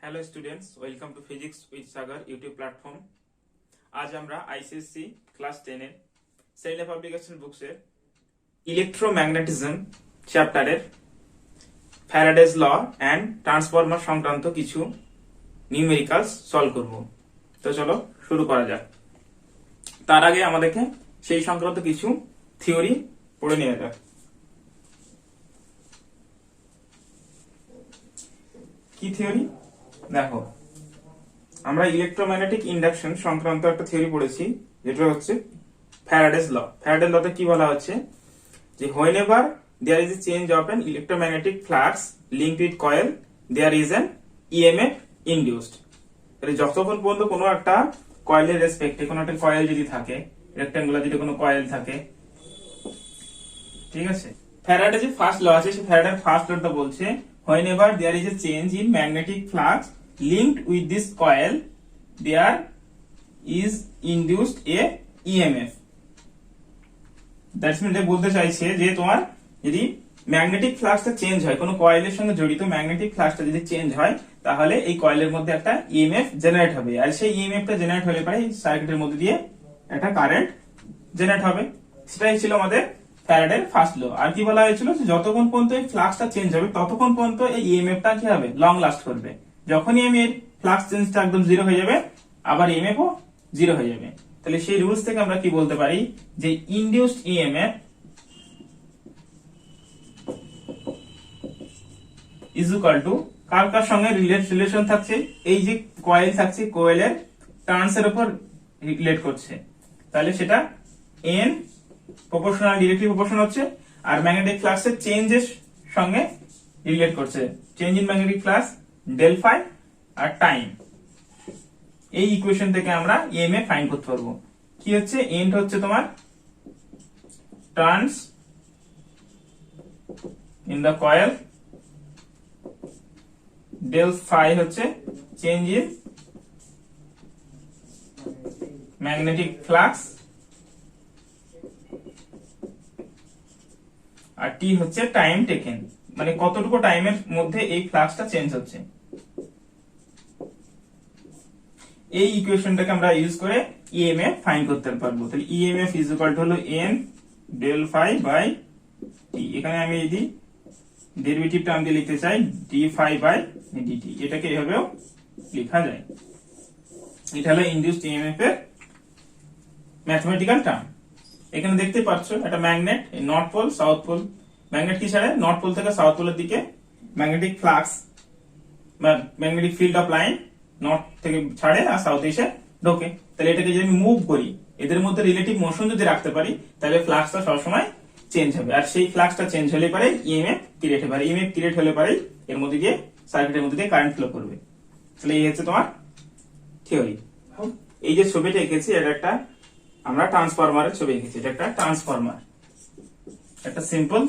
Hello students, welcome to physics with Sagar YouTube platform. আজ আমরা ICSE class 10 এর Selina publication বুকসের electromagnetism চ্যাপ্টারের ফ্যারাডেজ law and transformer সংক্রান্ত কিছু নিউমেরিক্যালস সলভ করব। তো চলো শুরু করা যাক। তার আগে আমাদেরকে সেই সংক্রান্ত কিছু থিওরি পড়ে নেওয়া যাক। কি থিওরি? দেখো, আমরা ইলেকট্রোম্যাগনেটিক ইন্ডাকশন সংক্রান্ত একটা থিওরি পড়েছি, যেটা হচ্ছে ফ্যারাডেজ ল। ফ্যারাডেজ লতে কি বলা হচ্ছে যে whenever there is a change of an electromagnetic flux linked with coil there is an EMF induced। তাহলে যতক্ষণ পর্যন্ত কোনো একটা কয়েলের রেসপেক্টে কোনো একটা কয়েল যদি থাকে, রেক্ট্যাঙ্গুলার যদি কোনো কয়েল থাকে, ঠিক আছে, ফ্যারাডে যে ফার্স্ট ল আছে সেই ফ্যারাডের ফার্স্ট লটা বলছে whenever there is a change in magnetic flux linked with this coil there is induced a EMF। That's mean এটা বলতে চাইছে যে তোমার যদি ম্যাগনেটিক ফ্লাক্সটা চেঞ্জ হয়, কোনো কয়েলের সঙ্গে জড়িত ম্যাগনেটিক ফ্লাক্সটা যদি চেঞ্জ হয়, তাহলে এই কয়েলের মধ্যে একটা ইএমএফ জেনারেট হবে, আর সেই ইএমএফটা জেনারেট হলে পরে সার্কিটের মধ্যে দিয়ে একটা কারেন্ট জেনারেট হবে। সেটাই ছিল আমাদের ফ্যারাডের ফার্স্ট ল। আর কি বলা হয়েছিল যে যতক্ষণ পর্যন্ত এই ফ্লাক্সটা চেঞ্জ হবে ততক্ষণ পর্যন্ত এই ইএমএফটা কি হবে, লং লাস্ট করবে। যখনই আমি এর ফ্লাক্স চেঞ্জটা একদম জিরো হয়ে যাবে, আবার ইএমএফও জিরো হয়ে যাবে। তাহলে সেই রুলস থেকে আমরা কি বলতে পারি যে induced EMF is equal to কার কার সঙ্গে রিলেশন থাকছে, এই যে কয়েল থাকছে, কয়েলের টার্নস এর উপর রিলেট করছে, তাহলে সেটা এন প্রপোর্শনাল ডিরেক্টলি প্রপোর্শন হচ্ছে, আর ম্যাগনেটিক ফ্লাক্সের চেঞ্জের সঙ্গে রিলেট করছে, change in magnetic flux del phi আর টাইম। এই ইকুয়েশন থেকে আমরা ইএমএফ ফাইন্ড করতে পারবো। কি হচ্ছে, এন হচ্ছে তোমার turns in the coil, del phi হচ্ছে চেঞ্জ ইন ম্যাগনেটিক ফ্লাক্স, আর টি হচ্ছে টাইম টেকেন, মানে কতটুকু টাইমের মধ্যে এই ফ্লাক্সটা চেঞ্জ হচ্ছে। এই ইকুয়েশনটাকে আমরা ইউজ করে ইএমএফ ফাইন্ড করতে পারবো। তাহলে ইএমএফ ইজ ইকুয়াল টু হলো N del phi by T. এখানে আমি যদি ডেরিভেটিভ টার্ম দিয়ে লিখতে চাই ডি ফাই বাই ডিটি, এটাকে এভাবেও লেখা যায়। এটা হলো ইনডিউসড ইএমএফ এর ম্যাথমেটিক্যাল টার্ম। এখানে দেখতে পাচ্ছ একটা magnet, north pole south pole. Magnet কি ছাড়ে, নর্থ পোল থেকে সাউথ পোলের দিকে ম্যাগনেটিক ফ্লাক্স বা magnetic field of line north থেকে ছাড়ে আর সাউথ এসে ঢোকে। তাহলে এটাকে যদি আমি মুভ করি, এদের মধ্যে রিলেটিভ মোশন যদি রাখতে পারি, তাহলে ফ্লাক্সটা সবসময় চেঞ্জ হবে, আর সেই ফ্লাক্সটা চেঞ্জ হলে পরে ইএমএফ ক্রিয়েট হবে, আর ইএমএফ ক্রিয়েট হলে পরে এর মধ্যে দিয়ে সার্কিটের মধ্যে দিয়ে কারেন্ট ফ্লো করবে। তাহলে এই হচ্ছে তোমার থিওরি। এই যে ছবিটা এঁকেছি এটা একটা আমরা ট্রান্সফরমারের ছবি এঁকেছি, এটা একটা ট্রান্সফরমার, একটা সিম্পল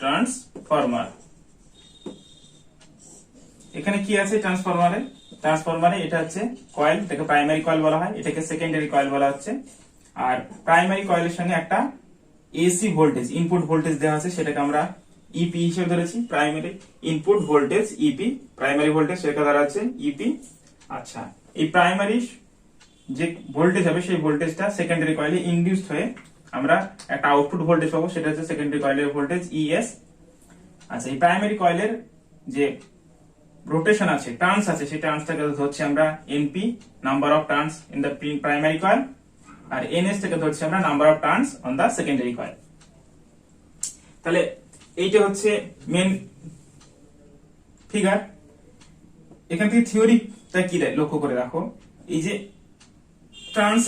ট্রান্সফরমার। এখানে কি আছে ট্রান্সফরমারে? ট্রান্সফরমারে এটা হচ্ছে কয়েল, এটাকে প্রাইমারি কয়েল বলা হয়, এটাকে সেকেন্ডারি কয়েল বলা হচ্ছে। আর প্রাইমারি কয়েলের সঙ্গে একটা এসি ভোল্টেজ, ইনপুট ভোল্টেজ দেওয়া আছে, সেটাকে আমরা ইপি হিসেবে ধরেছি। Primary input voltage EP, primary voltage সেটা ধরা আছে ইপি। আচ্ছা, এই প্রাইমারি যে ভোল্টেজ হবে সেই ভোল্টেজটা সেকেন্ডারি কয়েলে ইনডিউসড হয়ে আমরা একটা আউটপুট ভোল্টেজ পাবো, সেটা হচ্ছে সেকেন্ডারি কয়েলের ভোল্টেজ ইএস। আচ্ছা, এই প্রাইমারি কয়েলের যে রোটেশন আছে, টার্নস আছে, সেই টার্নসটাকে ধরছি আমরা NP, number of turns in the primary coil, আর এনএস থেকে ধরছি আমরা number of turns on the secondary coil. তাহলে এইটা হচ্ছে মেন ফিগার। এখান থেকে থিওরিটা কি লক্ষ্য করে রাখো, এই যে টার্নস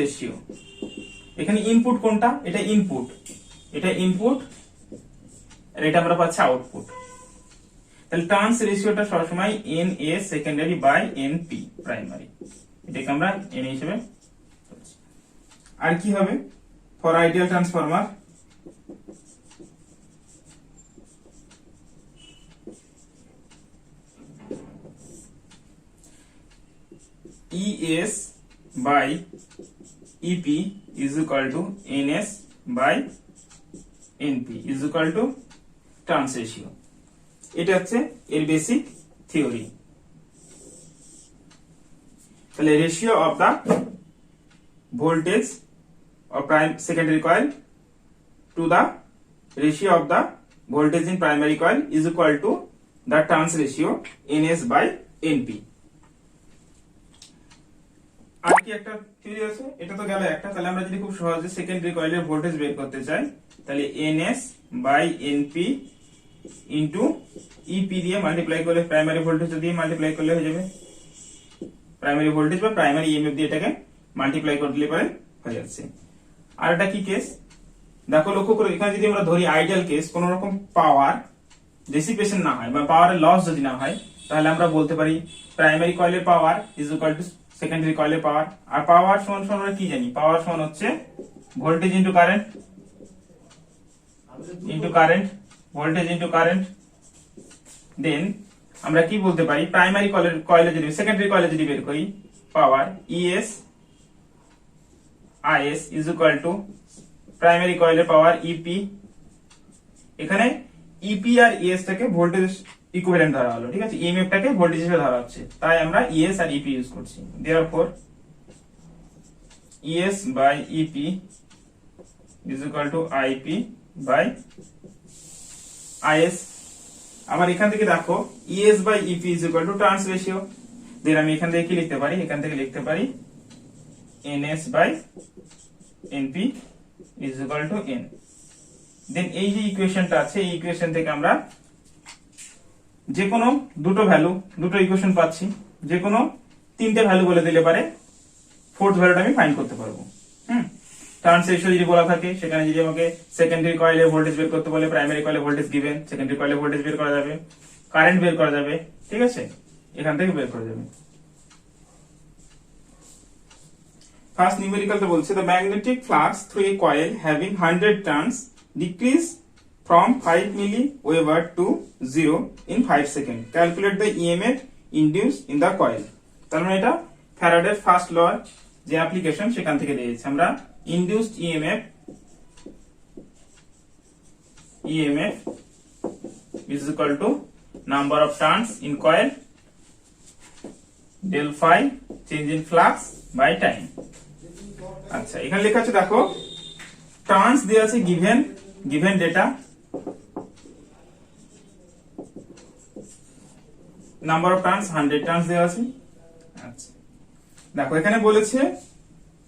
রেশিও, এখানে ইনপুট কোনটা, এটা ইনপুট, আর এটা আমরা পাচ্ছি আউটপুট। তাহলে টার্নস রেশিওটা সবসময় এন এ secondary by N P primary, এটাকে আমরা এন হিসেবে। আর কি হবে for ideal transformer, ES by EP is equal to NS by NP is equal to turns ratio. এটা হচ্ছে এর বেসিক থিওরি। তাহলে ratio of the voltage of secondary coil to the ratio of the voltage in primary coil is equal to the turns ratio NS by NP। আর কি একটা theory আছে, এটা তো গেল একটা। তাহলে আমরা যদি খুব সহজে সেকেন্ডারি কয়েলের ভোল্টেজ বের করতে চাই, তাহলে NS by NP into EP দিয়ে মাল্টিপ্লাই করলে, প্রাইমারি ভোল্টেজ দিয়ে মাল্টিপ্লাই করলে হয়ে যাবে। প্রাইমারি ভোল্টেজ বা প্রাইমারি EMF দিয়ে এটাকে মাল্টিপ্লাই করলে পরে হয়ে যাচ্ছে। আর এটা কি কেস দেখো, লক্ষ্য করে এখানে যদি আমরা ধরি আইডিয়াল কেস, কোন রকম পাওয়ার ডিসিপেশন না হয় বা পাওয়ারের লস যদি না হয়, তাহলে আমরা বলতে পারি প্রাইমারি কয়েলের power is equal to secondary কয়েলের পাওয়ার। আর পাওয়ার সমান সমান আমরা কি জানি, পাওয়ার সমান হচ্ছে voltage into current voltage into current. Then আমরা কি বলতে পারি, প্রাইমারি কয়েলে যদি সেকেন্ডারি কয়েলে যদি বের করি, পাওয়ার ES IS is equal two primary কয়েলের পাওয়ার EP। এখানে EP আর ES টাকে ভোল্টেজ ইকুইভ্যালেন্ট ধরা হলো, ঠিক আছে, EMF টাকে ভোল্টেজ হিসেবে ধরা হচ্ছে, তাই আমরা ES আর EP ইউজ করছি। Therefore ES by EP is equal to IP by IS। আবার এখান থেকে দেখো ES by EP is equal to turns ratio. Then আমি এখান থেকে কি লিখতে পারি, এখান থেকে লিখতে পারি NS by NP is equal to N। Then এই যে ইকুয়েশনটা আছে, এই ইকুয়েশন থেকে আমরা যে কোনো দুটো ইকুয়েশন পাচ্ছি, যে কোনো তিনটে ভ্যালু বলে দিলে পারে ফোর্থ ভ্যালুটা আমি ফাইন্ড করতে পারবো। টার্নস রেশিও যদি বলা থাকে, সেখানে যদি আমাকে সেকেন্ডারি কয়েলে ভোল্টেজ বের করতে বলে, প্রাইমারি কয়েলে ভোল্টেজ গিভেন, সেকেন্ডারি কয়েলে ভোল্টেজ বের করা যাবে, কারেন্ট বের করা যাবে, ঠিক আছে, এখান থেকে বের করা যাবে। ফার্স্ট নিউমেরিক্যালটা বলছে the magnetic flux through a coil having 100 turns decrease from 5 milliweber to 0 in 5 seconds. Calculate the EMF induced in the coil. তার মানে এটা ফ্যারাডের ফার্স্ট ল যে অ্যাপ্লিকেশন সেখান থেকে দিয়েছে। আমরা induced EMF is equal to number of turns in coil del phi change in flux by time। আচ্ছা, এখানে লেখা আছে দেখো, টার্নস দেওয়া আছে given data, number of turns 100 turns দেওয়া আছে। আচ্ছা দেখো, এখানে বলেছে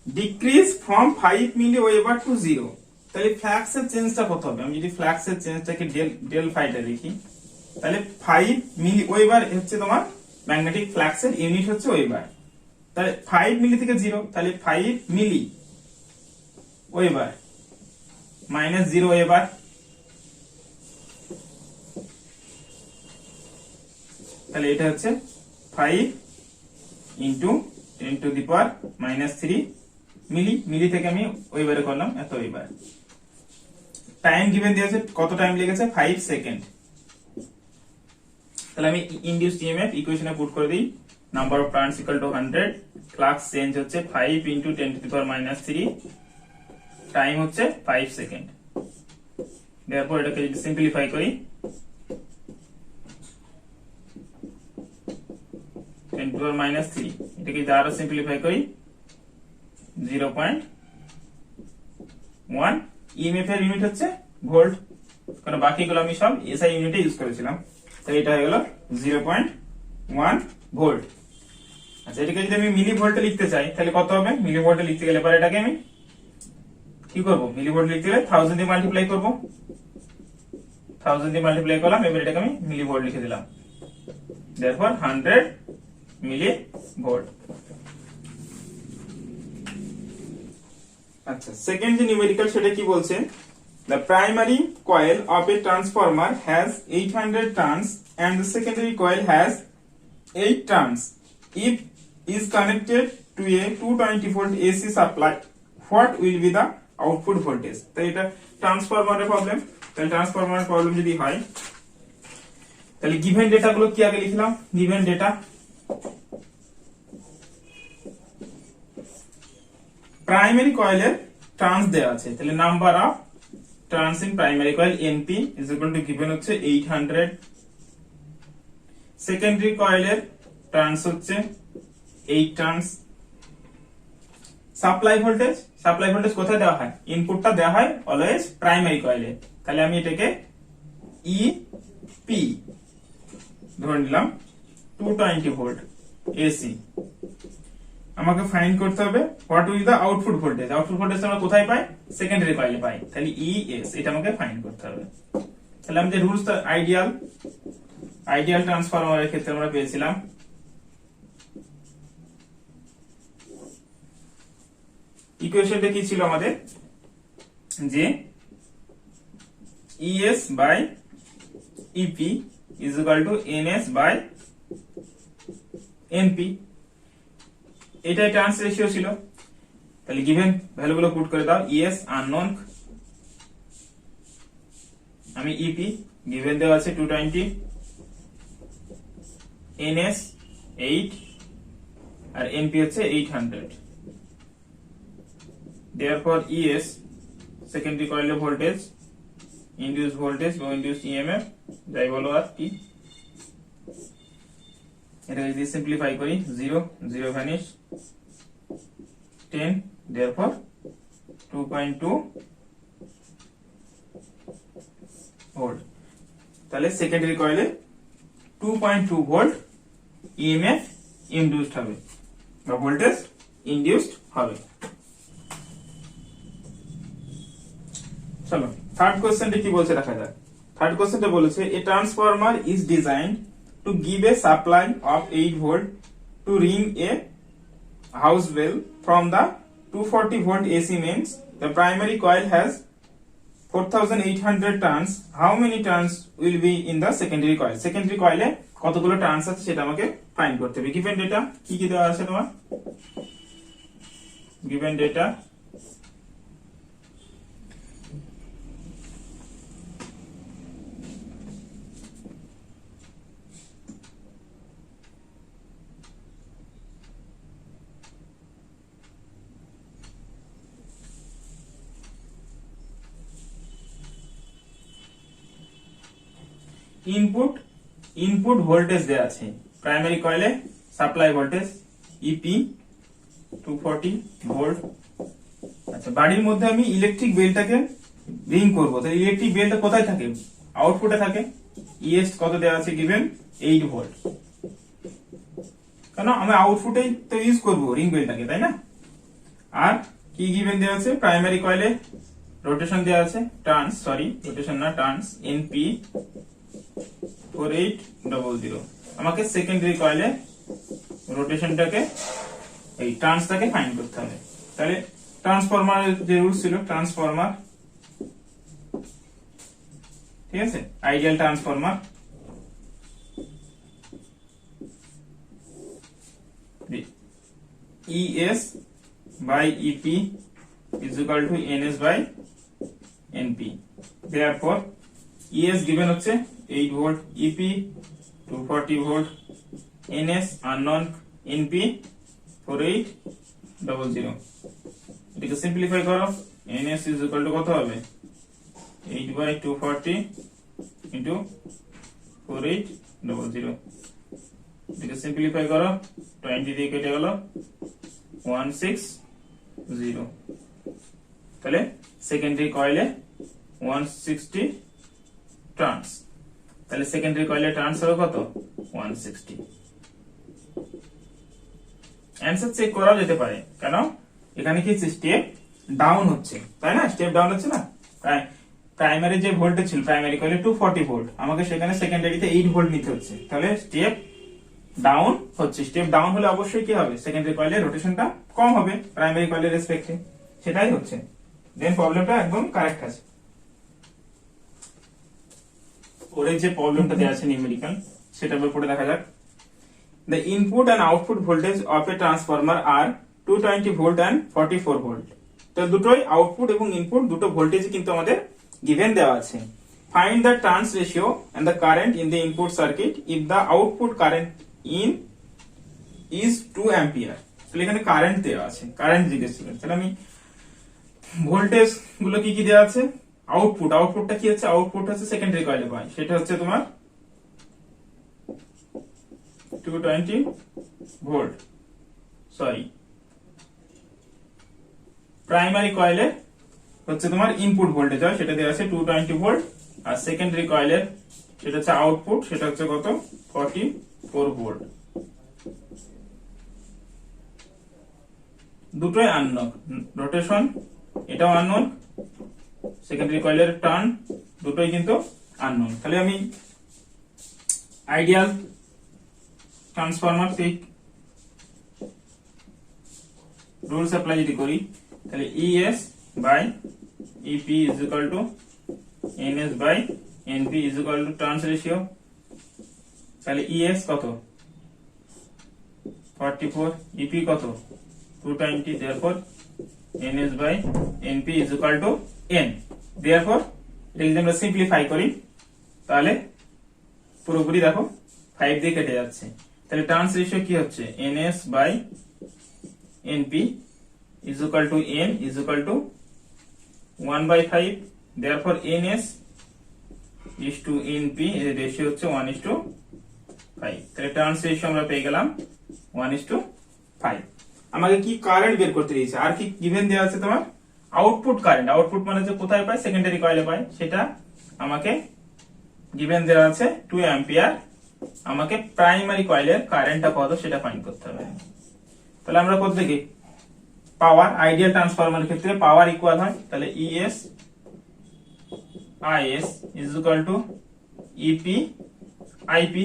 ডিক্রিজ ফ্রম 5 milliweber টু 0। তাহলে ফ্লাক্স এর চেঞ্জটা কত হবে? আমি যদি ফ্লাক্স এর চেঞ্জটাকে ডেল ফাইটা দেখি, তাহলে 5 milliweber হচ্ছে তোমার ম্যাগনেটিক ফ্লাক্স এর ইউনিট হচ্ছে ওয়েবার। তাহলে 5 মিলি থেকে 0, তাহলে 5 মিলি ওয়েবার মাইনাস 0 ওয়েবার, তাহলে এটা হচ্ছে 5 ইন্টু 10 টু দি পাওয়ার -3 মিলি থেকে আমি ওয়েবারে করলাম এত ওয়েবার। টাইম গিভেন দিয়েছে, কত টাইম লেগেছে? 5 সেকেন্ড। তাহলে আমি ইনডিউসড EMF ইকুয়েশনে পুট করে দিই, number of turns equal to 100, flux change হচ্ছে 5 into 10 to the power -3, time হচ্ছে 5 সেকেন্ড। দেয়ারপর এটাকে যদি সিম্পলিফাই করি, 10 টু দি পাওয়ার -3, এটাকে যদি আরো সিম্পলিফাই করি 0.1। EMF এর ইউনিট হচ্ছে ভোল্ট, কারণ বাকিগুলো আমি সব SI ইউনিটে ইউজ করেছিলাম, তাই এটা হয়ে গেল 0.1 ভোল্ট। আচ্ছা, এটাকে যদি আমি মিলি ভোল্টে লিখতে চাই, তাহলে কত হবে? মিলি ভোল্টে লিখতে গেলে পরে এটাকে আমি কি করব? মিলি ভোল্ট লিখতে গেলে 1000 দিয়ে মাল্টিপ্লাই করব, 1000 দিয়ে মাল্টিপ্লাই করলাম, এবার এটাকে আমি মিলি ভোল্ট লিখে দিলাম। therefore 100 মিলি ভোল্ট। আচ্ছা, সেকেন্ড যে নিউমেরিক্যাল সেটা কি বলছে? The primary coil of a transformer has 800 turns and the secondary coil has 8 turns. If is connected to a 220 volt AC supply, what will be the output voltage? তো এটা ট্রান্সফরমারের problem. তাহলে ট্রান্সফরমারের problem যদি হয়, তাহলে গিভেন ডেটা গুলো কি আগে লিখলাম? গিভেন ডেটা, প্রাইমারি কয়েলের টার্নস দেওয়া আছে, তাহলে number of turns in primary coil NP is equal two given হচ্ছে 800 সেকেন্ডারি কয়েলের টার্নস হচ্ছে 8 টার্নস। সাপ্লাই ভোল্টেজ কোথায় দেওয়া হয়? ইনপুটটা দেওয়া হয় অলওয়েজ প্রাইমারি কয়েলে। তাহলে আমি এটাকে ইপি ধরে নিলাম 220 ভোল্ট এসি। আমাকে ফাইন্ড করতে হবে what will the output voltage. Output voltage আমরা কোথায় পাই? সেকেন্ডারি কয়েলে পাই। তাহলে ইএস এটা আমাকে ফাইন্ড করতে হবে। তাহলে আমাদের রুলস আইডিয়াল ট্রান্সফরমারের ক্ষেত্রে আমরা পেয়েছিলাম ইকুয়েশনটা কি ছিল আমাদের, যে ES by EP is equal to NS by NP. এটাই টার্নস রেশিও ছিল। তাহলে গিভেন ভ্যালু গুলো পুট করে দাও। ইএস আননোন, আমি ইপি গিভেন দেওয়া আছে 220, এনএস 8 আর এনপি হচ্ছে 800। therefore ES সেকেন্ডারি কয়েলের ভোল্টেজ, ইনডিউসড ভোল্টেজ বা ইনডিউসড ইএমএফ যাই বলো আর কি, এটা যদি সিম্পলিফাই করি 0 ভ্যানিশ 10, therefore 2.2 ভোল্ট। তাহলে সেকেন্ডারি কয়েলে 2.2 ভোল্ট ইএমএফ ইনডিউসড হবে বা ভোল্টেজ ইনডিউসড হবে। চলো থার্ড কোশ্চেনটা কি বলছে দেখা যাক। থার্ড কোশ্চেনটা বলেছে a transformer is designed to give a supply of 8 volt to ring a house bell from the 240 volt AC mains. The primary coil has 4800 turns. How many turns will be in the secondary coil? Secondary coil এ কতগুলো turns আছে সেটা আমাকে find করতে হবে। Given data কি কি দেওয়া আছে তোমার? গিভেন ডেটা ইনপুট ভোল্টেজ দেওয়া আছে প্রাইমারি কয়েলে, সাপ্লাই ভোল্টেজ ইপি 240 ভোল্ট। আচ্ছা, বাড়ির মধ্যে আমি ইলেকট্রিক বেলটাকে রিং করব, তাহলে ইলেকট্রিক বেলটা কোথায় থাকে? আউটপুটে থাকে। ইএস কত দেওয়া আছে? Given 8 volt. কেন আমি আউটপুটেই তো ইউজ করব রিং বেলটাকে, তাই না? আর কি গিভেন দেওয়া আছে? প্রাইমারি কয়েলে রোটেশন দেওয়া আছে, টার্নস, সরি রোটেশন না টার্নস, এনপি 4800। আমাকে সেকেন্ডারি কয়েলে রোটেশনটাকে এই টার্নসটাকে ফাইন্ড করতে হবে। তাহলে ট্রান্সফরমারের যে রুলস ছিল, ট্রান্সফরমার, ঠিক আছে, ideal transformer ES by EP is equal to NS by NP. Therefore ES given হচ্ছে 8 volt, EP 240 volt, NS unknown, NP 4800। এটাকে সিম্পলিফাই করো, NS is equal to কত হবে? 8 by 240 into 4800। এটাকে সিম্পলিফাই করো, 20 দিয়ে কেটে গেল 160। তাহলে সেকেন্ডারি কয়েলে 160 টার্নস। তাহলে সেকেন্ডারি কয়েলে টার্নস হবে কত? 160। অ্যানসার চেক করা যেতে পারে, কেন এখানে কি স্টেপ ডাউন হচ্ছে, তাই না? স্টেপ ডাউন হচ্ছে না। প্রাইমারি যে ভোল্টেজ ছিল প্রাইমারি কয়েলে 240 ভোল্ট, আমাকে সেখানে সেকেন্ডারিতে 8 ভোল্ট নিতে হচ্ছে। তাহলে স্টেপ ডাউন হচ্ছে। স্টেপ ডাউন হলে অবশ্যই কি হবে? সেকেন্ডারি কয়েলের রোটেশনটা কম হবে প্রাইমারি কয়েলের রেসপেক্টে, সেটাই হচ্ছে। দেন প্রবলেমটা একদম কারেক্ট আছে। ওরে যে প্রবলেমটা দেওয়া আছে নিউমেরিক্যাল, সেটার উপরে দেখা যাক। The input and output voltage of a transformer are 220 volt and 44 volt. তো দুটোই আউটপুট এবং ইনপুট দুটো ভোল্টেজ কিন্তু আমাদের গিভেন দেওয়া আছে। Find the turns ratio and the current in the input circuit if the output current in is 2 ampere. তাহলে এখানে কারেন্ট দেওয়া আছে, কারেন্ট জিজ্ঞেস ছিল। তাহলে আমি ভোল্টেজ গুলো কি কি দেওয়া আছে? আউটপুটটা কি হচ্ছে? আউটপুট হচ্ছে সেকেন্ডারি কয়েলে পাই, সেটা হচ্ছে তোমার 220 ভোল্ট, সরি প্রাইমারি কয়েলে হচ্ছে তোমার ইনপুট ভোল্টেজ হয় সেটা দেওয়া আছে 220 ভোল্ট, আর সেকেন্ডারি কয়েলের সেটা হচ্ছে আউটপুট, সেটা হচ্ছে কত 44 ভোল্ট। দুটোই আননোন, রোটেশন এটাও আননোন, সেকেন্ডারি কয়েলের টার্ন দুটোই কিন্তু আননোন। তাহলে আমি আইডিয়াল ট্রান্সফরমার সেই রুলস অ্যাপ্লাই যদি করি, তাহলে ES by EP is equal to NS by NP is equal to turns ratio. তাহলে ES কত 44, EP কত 220, therefore NS by NP is equal to N। therefore এটা যদি আমরা সিম্পলিফাই করি তাহলে পুরোপুরি দেখো 5 দিয়ে কেটে যাচ্ছে, তাহলে টার্নস রেশিও কি হচ্ছে NS by NP is equal to N is equal to 1/5, therefore NS is to NP এর রেশিও হচ্ছে 1:5, তাহলে টার্নস রেশিও আমরা পেয়ে গেলাম 1:5। আমাকে কি কারেন্ট বের করতে দিয়েছে, আর কি গিভেন দেওয়া আছে তোমার আউটপুট কারেন্ট, আউটপুট মানে যে কোথায় পায় সেকেন্ডারি কয়েলে পায়, সেটা আমাকে গিভেন দেওয়া আছে 2 অ্যাম্পিয়ার। আমাকে প্রাইমারি কয়েলের কারেন্টটা কত সেটা ফাইন্ড করতে হবে। তাহলে আমরা কোথা থেকে পাওয়ার, আইডিয়াল ট্রান্সফরমারের ক্ষেত্রে পাওয়ার ইকুয়াল হয়, তাহলে ES IS is equal to EP IP,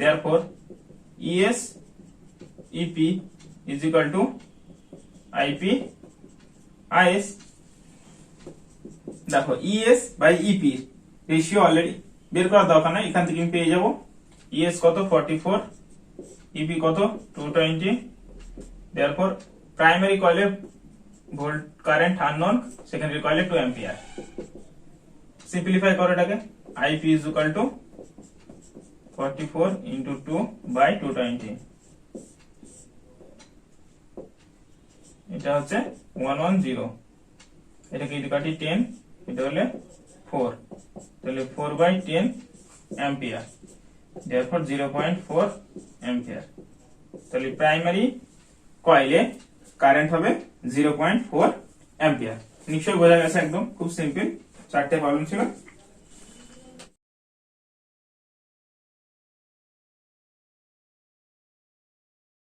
therefore ES EP is equal to IP IS। দেখো ES by EP ratio already বের করার দরকার নাই, এখান থেকে আমি পেয়ে যাব ES কত 44, EP কত 220, therefore প্রাইমারি কয়েলে ভোল্ট কারেন্ট আননোন, সেকেন্ডারি কয়েলে 2 অ্যাম্পিয়ার। সিম্পলিফাই করো এটাকে, IP is equal to 44 into 2 by 220, এটা হচ্ছে 110, এটাকে যদি কাটি 10, এটা হলে 4, তাহলে 4/10 অ্যাম্পিয়ার, therefore 0.4 অ্যাম্পিয়ার। তাহলে প্রাইমারি কয়েলে কারেন্ট হবে 0.4 অ্যাম্পিয়ার। নিশ্চয়ই বোঝা গেছে, একদম খুব সিম্পল, 4টে প্রবলেম ছিল।